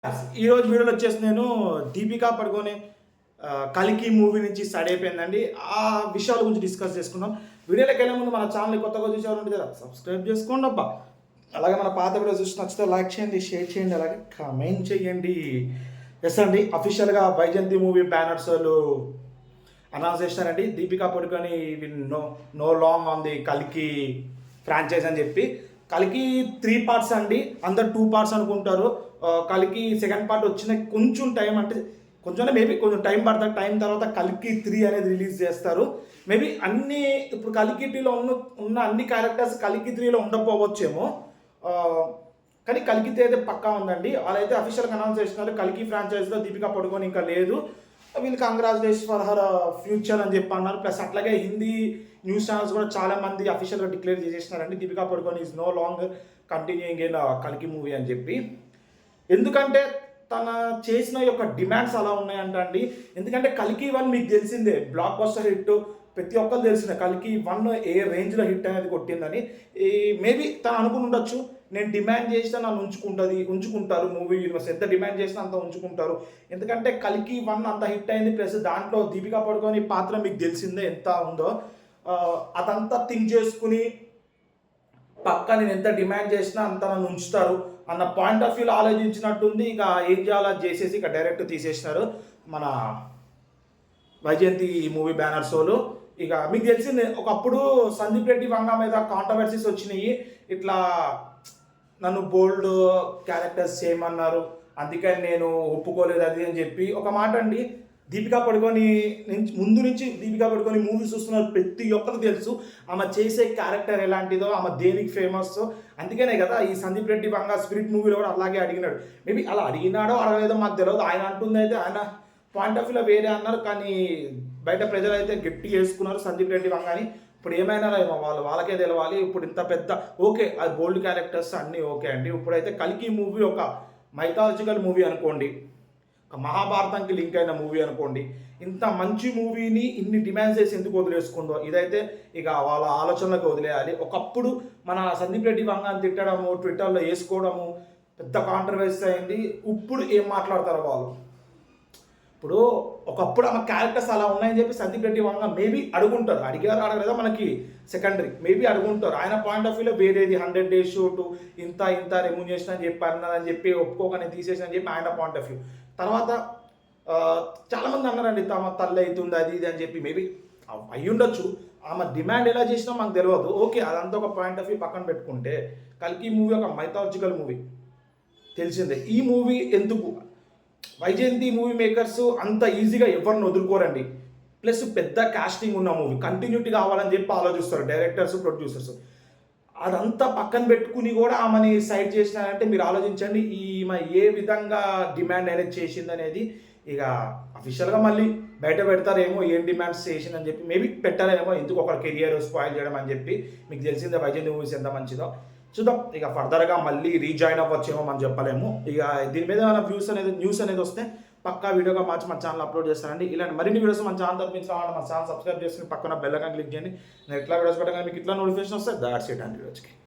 ఈరోజు వీడియోలో వచ్చేసి నేను దీపికా పడుకోనే కల్కి మూవీ నుంచి స్టార్ట్ అయిపోయిందండి. ఆ విషయాల గురించి డిస్కస్ చేసుకుందాం. వీడియోలోకి వెళ్ళే ముందు మన ఛానల్ కొత్తగా చూసేవాళ్ళు కదా సబ్స్క్రైబ్ చేసుకోండి అబ్బా. అలాగే మన పాత వీడియో చూసి నచ్చితే లైక్ చేయండి, షేర్ చేయండి, అలాగే కామెంట్ చేయండి. ఎస్ అండి, అఫీషియల్గా వైజయంతి మూవీ బ్యానర్స్ వాళ్ళు అనౌన్స్ చేస్తారండి. Deepika Padukone no no long on the కల్కి ఫ్రాంచైజ్ అని చెప్పి. కల్కి 3 పార్ట్స్ అండి, అందరు 2 పార్ట్స్ అనుకుంటారు. కల్కి సెకండ్ పార్ట్ వచ్చిన కొంచెం టైం, అంటే కొంచెం మేబీ కొంచెం టైం పడుతుంది. టైం తర్వాత కల్కి 3 అనేది రిలీజ్ చేస్తారు. మేబీ అన్ని ఇప్పుడు కల్కి 2లో ఉన్న అన్ని క్యారెక్టర్స్ కల్కి 3లో ఉండకపోవచ్చేమో, కానీ కల్కి 3 అయితే పక్కా ఉందండి. వాళ్ళైతే అఫీషియల్గా అనౌన్స్ చేస్తున్నారు కల్కి ఫ్రాంచైజ్లో దీపికా పడుకొని ఇంకా లేదు. వీళ్ళు కంగ్రాచులేషన్ ఫర్ హర్ ఫ్యూచర్ అని చెప్పి అన్నారు. ప్లస్ అట్లాగే హిందీ న్యూస్ ఛానల్స్ కూడా చాలా మంది అఫీషియల్గా డిక్లేర్ చేసేసినారండి Deepika Padukone is no long continuing in కల్కి మూవీ అని చెప్పి. ఎందుకంటే తన చేసిన యొక్క డిమాండ్స్ అలా ఉన్నాయంట అండి. ఎందుకంటే కల్కి 1 మీకు తెలిసిందే, బ్లాక్ బస్టర్ హిట్, ప్రతి ఒక్కరు తెలిసిందే. కల్కి 1 ఏ రేంజ్లో హిట్ అనేది కొట్టిందని. మేబీ తను అనుకుని ఉండొచ్చు, నేను డిమాండ్ చేసినా నన్ను ఉంచుకుంటారు మూవీ యూనివర్స్, ఎంత డిమాండ్ చేసినా అంత ఉంచుకుంటారు. ఎందుకంటే కల్కి 1 అంత హిట్ అయింది. ప్లస్ దాంట్లో దీపికా పడుకొని పాత్ర మీకు తెలిసిందే ఎంత ఉందో. అదంతా థింక్ చేసుకుని పక్కా నేను ఎంత డిమాండ్ చేసినా అంత నన్ను ఉంచుతారు అన్న పాయింట్ ఆఫ్ వ్యూలో ఆలోచించినట్టుంది. ఇక ఏం చేయాలో చేసేసి ఇక డైరెక్ట్ తీసేసినారు మన వైజయంతి మూవీ బ్యానర్స్ వాళ్ళు. ఇక మీకు తెలిసింది, ఒకప్పుడు సందీప్ రెడ్డి వంగ మీద కాంట్రవర్సీస్ వచ్చినాయి. ఇట్లా నన్ను బోల్డ్ క్యారెక్టర్స్ చేయమన్నారు, అందుకని నేను ఒప్పుకోలేదు అది అని చెప్పి ఒక మాట అండి. దీపికా పడుకొని ముందు నుంచి దీపికా పడుకొని మూవీస్ చూస్తున్నారు, ప్రతి ఒక్కరు తెలుసు ఆమె చేసే క్యారెక్టర్ ఎలాంటిదో, ఆమె దేనికి ఫేమస్. అందుకనే కదా ఈ సందీప్ రెడ్డి వంగ స్పిరిట్ మూవీలో కూడా అలాగే అడిగినాడు. మేబీ అలా అడిగినాడో అడగలేదో మాకు తెలియదు. ఆయన అంటుంది అయితే ఆయన పాయింట్ ఆఫ్ వ్యూలో వేరే అన్నారు, కానీ బయట ప్రజలు అయితే గట్టి చేసుకున్నారు సందీప్ రెడ్డి వంగని. ఇప్పుడు ఏమైనా ఏమో వాళ్ళకే తెలవాలి. ఇప్పుడు ఇంత పెద్ద ఓకే, అది బోల్డ్ క్యారెక్టర్స్ అన్నీ ఓకే అండి. ఇప్పుడైతే కల్కి మూవీ ఒక మైథాలజికల్ మూవీ అనుకోండి, ఒక మహాభారతానికి లింక్ అయిన మూవీ అనుకోండి. ఇంత మంచి మూవీని ఇన్ని డిమాండ్స్ చేసి ఎందుకు వదిలేసుకుందో, ఇదైతే ఇక వాళ్ళ ఆలోచనలకు వదిలేయాలి. ఒకప్పుడు మన సందీప్ రెడ్డి వంగని తిట్టడము, ట్విట్టర్లో వేసుకోవడము పెద్ద కాంట్రవర్సీ అయింది. ఇప్పుడు ఏం మాట్లాడతారు వాళ్ళు? ఇప్పుడు ఒకప్పుడు ఆమె క్యారెక్టర్స్ అలా ఉన్నాయని చెప్పి సందీప్ రెడ్డి వంగ మేబీ అడుగుంటారు, అడిగారు అడగలేదా మనకి సెకండరీ, మేబీ అడుగుంటారు. ఆయన పాయింట్ ఆఫ్ వ్యూలో వేరేది 100 days షూట్ ఇంత రెమ్యూనేషన్ అని చెప్పి అన్నదని చెప్పి ఒప్పుకోగానే తీసేసి అని చెప్పి ఆయన పాయింట్ ఆఫ్ వ్యూ. తర్వాత చాలామంది అన్నారండి తమ తల్లి అవుతుంది అది ఇది అని చెప్పి. మేబీ అయ్యి ఉండొచ్చు, ఆమె డిమాండ్ ఎలా చేసినా మాకు తెలియదు. ఓకే, అదంతా ఒక పాయింట్ ఆఫ్ వ్యూ పక్కన పెట్టుకుంటే కల్కి మూవీ ఒక మైథాలజికల్ మూవీ తెలిసిందే. ఈ మూవీ ఎందుకు వైజయంతి మూవీ మేకర్స్ అంత ఈజీగా ఎవరిని వదులుకోరండి. ప్లస్ పెద్ద కాస్టింగ్ ఉన్న మూవీ, కంటిన్యూటీ కావాలని చెప్పి ఆలోచిస్తారు డైరెక్టర్స్, ప్రొడ్యూసర్స్. అదంతా పక్కన పెట్టుకుని కూడా ఆమెని సైడ్ చేసినారంటే మీరు ఆలోచించండి ఈమె ఏ విధంగా డిమాండ్ అనేది చేసింది అనేది. ఇక అఫీషియల్గా మళ్ళీ బయట పెడతారేమో ఏం డిమాండ్స్ చేసిందని చెప్పి, మేబీ పెట్టారేమో ఎందుకు ఒక కెరియర్ స్పాయిల్ చేయడం అని చెప్పి. మీకు తెలిసిందే వైజయంతి మూవీస్ ఎంత మంచిదో. చూద్దాం, ఇక ఫర్దర్గా మళ్ళీ రీజాయిన్ అవ్వచ్చేమో మనం చెప్పలేము. ఇక దీని మీద ఏమైనా న్యూస్ అనేది వస్తే పక్కా వీడియోగా మార్చి మన ఛానల్ అప్లోడ్ చేస్తానండి. ఇలాంటి మరిన్ని వీడియోస్ మన ఛానల్ తరపించాలంటే మన ఛానల్ సబ్స్క్రైబ్ చేసుకుని పక్కన బెల్ ఐకాన్ క్లిక్ చేయండి. నేను ఎట్లా వీడియోస్ పెట్టగానే మీకు ఇట్లా నోటిఫికేషన్ వస్తే దాట్స్ ఇట్ అండి రోజుకి.